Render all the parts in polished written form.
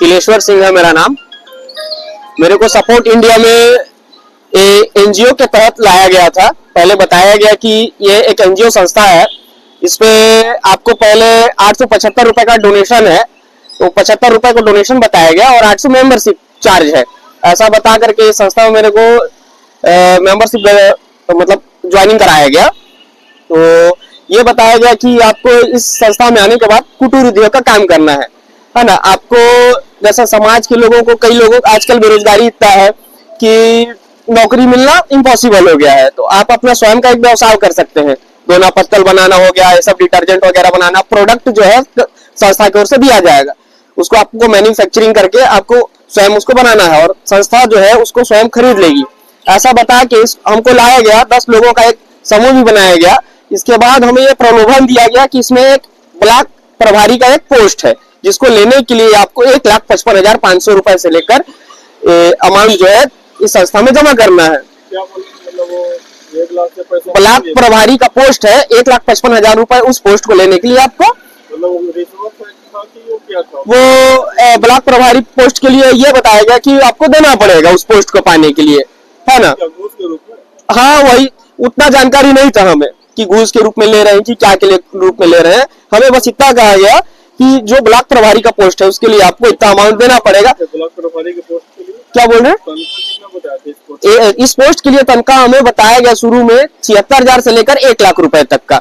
तिलेश्वर सिंह है मेरा नाम। मेरे को सपोर्ट इंडिया में एनजीओ के तहत लाया गया था। पहले बताया गया कि ये एक एनजीओ संस्था है, इसपे आपको पहले 875 रुपए का डोनेशन है, तो 75 रुपए को डोनेशन बताया गया और 800 मेंबरशिप चार्ज है। ऐसा बता करके इस संस्था में मेरे को मेंबरशिप मतलब ज्वाइनिंग कराया गया। तो ये बताया गया कि आपको इस संस्था में आने के बाद कुटीर उद्योग का काम करना है ना। आपको जैसा समाज के लोगों को, कई लोगों को आजकल बेरोजगारी इतना है कि नौकरी मिलना इम्पॉसिबल हो गया है, तो आप अपना स्वयं का एक व्यवसाय कर सकते हैं। दोना पत्तल बनाना हो गया, ये सब डिटर्जेंट वगैरह बनाना, प्रोडक्ट जो है संस्था की ओर से दिया जाएगा, उसको आपको मैन्युफैक्चरिंग करके आपको स्वयं उसको बनाना है और संस्था जो है उसको स्वयं खरीद लेगी। ऐसा बता के हमको लाया गया, 10 लोगों का एक समूह भी बनाया गया। इसके बाद हमें ये प्रलोभन दिया गया कि इसमें एक ब्लॉक प्रभारी का एक पोस्ट है, जिसको लेने के लिए आपको 1,55,500 रुपए से लेकर अमाउंट जो है इस संस्था में जमा करना है। क्या मतलब वो 1 लाख से पैसा ब्लॉक प्रभारी का पोस्ट है, 1,55,000 रुपए उस पोस्ट को लेने के लिए आपको, मतलब रिश्वत था कि वो क्या था? वो ब्लॉक प्रभारी पोस्ट के लिए ये बताया गया कि आपको देना पड़ेगा उस पोस्ट को पाने के लिए, है ना। क्या घूस के रूप में? हाँ, वही, उतना जानकारी नहीं था हमें कि घूस के रूप में ले रहे हैं कि क्या के रूप में ले रहे हैं। हमें बस इतना कहा गया कि जो ब्लॉक प्रभारी का पोस्ट है उसके लिए आपको इतना अमाउंट देना पड़ेगा। ब्लॉक प्रभारी के पोस्ट के लिए क्या बोल रहे हैं? तनख्वाह कितना बताया था इस पोस्ट के लिए तनख्वाह हमें बताया गया शुरू में 76,000 से लेकर 1 लाख रुपए तक का।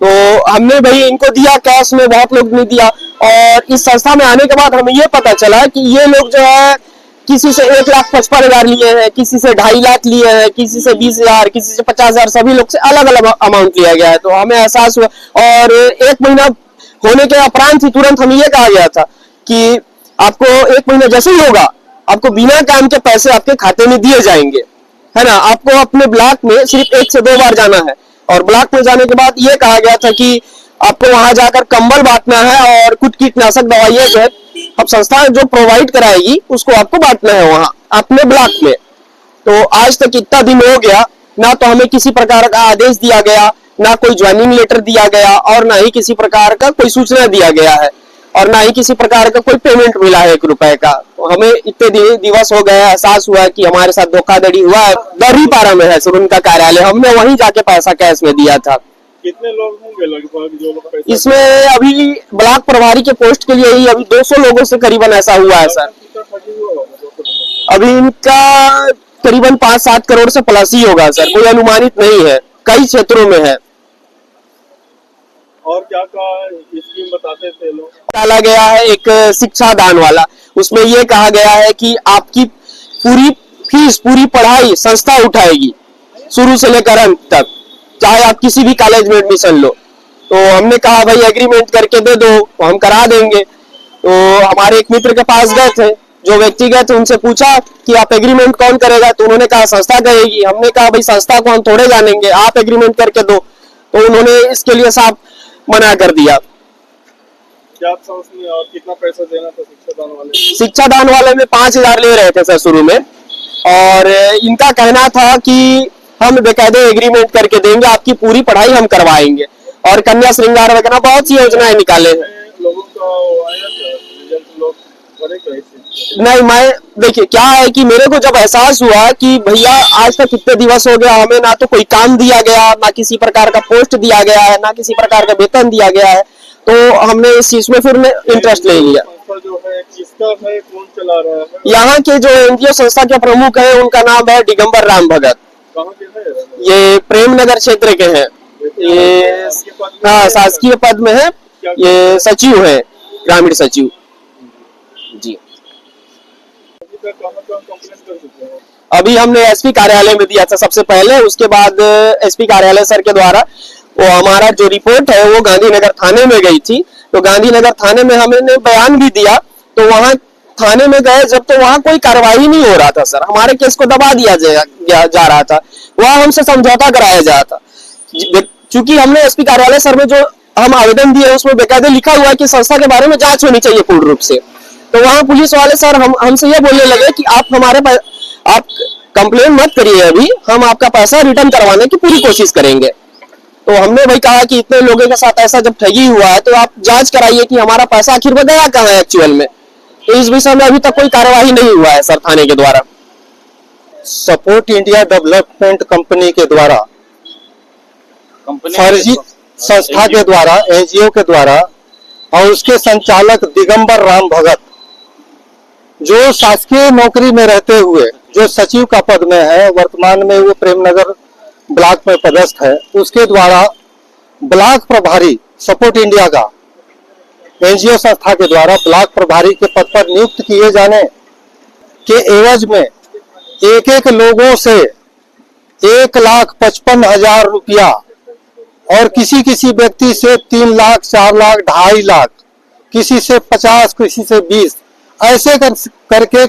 तो हमने भाई इनको दिया कैश में, बहुत लोग ने दिया। और इस संस्था में आने के बाद हमें ये पता चला कि ये लोग जो है किसी से 1,55,000 लिए हैं, किसी से 2.5 लाख लिए हैं, किसी से 20,000, किसी से 50,000, सभी लोग से अलग अलग अमाउंट लिया गया है। तो हमें एहसास हुआ और 1 महीना होने के उपरांत ही तुरंत हमें ये कहा गया था कि आपको 1 महीना जैसे ही होगा आपको बिना काम के पैसे आपके खाते में दिए जाएंगे, है ना। आपको अपने ब्लॉक में सिर्फ 1 से 2 बार जाना है और ब्लॉक में जाने के बाद ये कहा गया था कि आपको वहां जाकर कंबल बांटना है और कुछ कीटनाशक दवाइयां जो है अब संस्था जो प्रोवाइड कराएगी उसको आपको बांटना है वहां अपने ब्लॉक में। तो आज तक इतना दिन हो गया, ना तो हमें किसी प्रकार का आदेश दिया गया, ना कोई ज्वाइनिंग लेटर दिया गया और ना ही किसी प्रकार का कोई सूचना दिया गया है और ना ही किसी प्रकार का कोई पेमेंट मिला है 1 रुपए का। तो हमें इतने दिवस हो गए, एहसास हुआ कि हमारे साथ धोखाधड़ी हुआ है। दरहीपारा में है सर उनका कार्यालय, हमने वहीं जाके पैसा कैश में दिया था। कितने लोग होंगे लगभग जो लोग पैसा? इसमें अभी ब्लॉक प्रभारी के पोस्ट के लिए ही अभी 200 लोगों से करीबन ऐसा हुआ है सर। अभी इनका करीबन 5-7 करोड़ से प्लस ही होगा सर, कोई अनुमानित नहीं है, कई क्षेत्रों में है। और क्या स्कीम बताते थे लोग? डाला गया है एक शिक्षा दान वाला, उसमें ये कहा गया है कि आपकी पूरी फीस, पूरी पढ़ाई संस्था उठाएगी शुरू से लेकर अंत तक, चाहे आप किसी भी कॉलेज में एडमिशन लो। तो हमने कहा भाई एग्रीमेंट करके दे दो, तो हम करा देंगे। तो हमारे एक मित्र के पास गए थे, जो व्यक्ति गए थे उनसे पूछा कि आप एग्रीमेंट कौन करेगा, तो उन्होंने कहा संस्था करेगी। हमने कहा भाई संस्था को हम थोड़े जानेंगे, आप एग्रीमेंट करके दो। तो उन्होंने इसके लिए साफ मना कर दिया। क्या आप समझते और कितना पैसा देना था शिक्षादान वाले? शिक्षादान वाले में 5,000 ले रहे थे सर शुरू में, और इनका कहना था कि हम बेकायदे एग्रीमेंट करके देंगे, आपकी पूरी पढ़ाई हम करवाएंगे और कन्या श्रृंगार वगैरह बहुत सी योजनाएं निकाले हैं। लोगों का आया रिजल्ट लोग करेंगे? नहीं, मैं देखिए क्या है कि मेरे को जब एहसास हुआ कि भैया आज तक कितने दिवस हो गया, हमें ना तो कोई काम दिया गया, ना किसी प्रकार का पोस्ट दिया गया है, ना किसी प्रकार का वेतन दिया गया है, तो हमने इस चीज में फिर इंटरेस्ट नहीं लिया। जो है किसका है, कौन चला रहा है? यहाँ के जो एनजीओ संस्था के प्रमुख है उनका नाम है दिगंबर राम भगत। कहाँ के है? ये प्रेम नगर क्षेत्र के हैं। ये हाँ, शासकीय पद में है, ये सचिव है, ग्रामीण सचिव जी। अभी हमने एसपी कार्यालय में दिया था सबसे पहले, उसके बाद एसपी कार्यालय सर के द्वारा वो हमारा जो रिपोर्ट है वो गांधीनगर थाने में गई थी। तो गांधीनगर थाने में हमने बयान भी दिया, तो वहां थाने में गए जब, तो वहां कोई कार्रवाई नहीं हो रहा था सर, हमारे केस को दबा दिया जा रहा था, वहां हमसे समझौता कराया जा रहा था। चूंकि हमने एसपी कार्यालय सर में जो हम आवेदन दिए उसमें बेकायदे लिखा हुआ है कि संस्था के बारे में जांच होनी चाहिए पूर्ण रूप से। तो वहां पुलिस वाले सर हमसे ये बोलने लगे कि आप कंप्लेन मत करिए, अभी हम आपका पैसा रिटर्न करवाने की पूरी कोशिश करेंगे। तो हमने भाई कहा कि इतने लोगों के साथ ऐसा जब ठगी हुआ है तो आप जांच कराइए कि हमारा पैसा आखिर में गया कहाँ है एक्चुअल में। तो इस विषय में अभी तक कोई कार्यवाही नहीं हुआ है सर थाने के द्वारा। सपोर्ट इंडिया डेवलपमेंट कंपनी के द्वारा, फर्जी संस्था के द्वारा, एनजीओ के द्वारा, और उसके संचालक दिगंबर राम भगत, जो शासकीय नौकरी में रहते हुए जो सचिव का पद में है, वर्तमान में वो प्रेमनगर ब्लॉक में पदस्थ है, उसके द्वारा ब्लॉक प्रभारी सपोर्ट इंडिया का एनजीओ संस्था के द्वारा ब्लॉक प्रभारी के पद पर नियुक्त किए जाने के एवज में एक एक लोगों से 1,55,000 रुपया और किसी किसी व्यक्ति से 3 लाख, 4 लाख, 2.5 लाख, किसी से 50, किसी से 20, ऐसे करके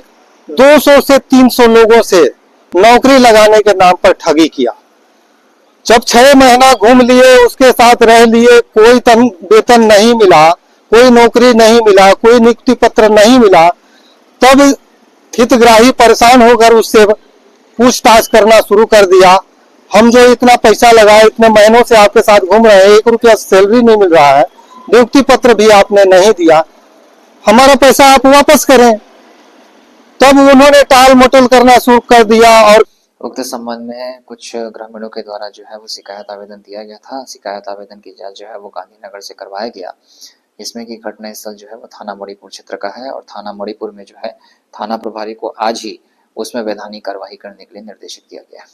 200 से 300 लोगों से नौकरी लगाने के नाम पर ठगी किया। जब 6 महीना घूम लिए, उसके साथ रह लिए, कोई वेतन नहीं मिला, कोई नौकरी नहीं मिला, कोई नियुक्ति पत्र नहीं मिला, तब हितग्राही परेशान होकर उससे पूछताछ करना शुरू कर दिया। हम जो इतना पैसा लगाए, इतने महीनों से आपके साथ घूम रहे हैं, 1 रुपया सैलरी नहीं मिल रहा है, नियुक्ति पत्र भी आपने नहीं दिया, हमारा पैसा आप वापस करें। तब उन्होंने टाल मटोल करना शुरू कर दिया। और उक्त संबंध में कुछ ग्रामीणों के द्वारा जो है वो शिकायत आवेदन दिया गया था। शिकायत आवेदन की जांच जो है वो गांधीनगर से करवाया गया। इसमें की घटना स्थल जो है वो थाना मणिपुर क्षेत्र का है और थाना मणिपुर में जो है थाना प्रभारी को आज ही उसमें वैधानिक कार्रवाई करने के लिए निर्देशित किया गया है।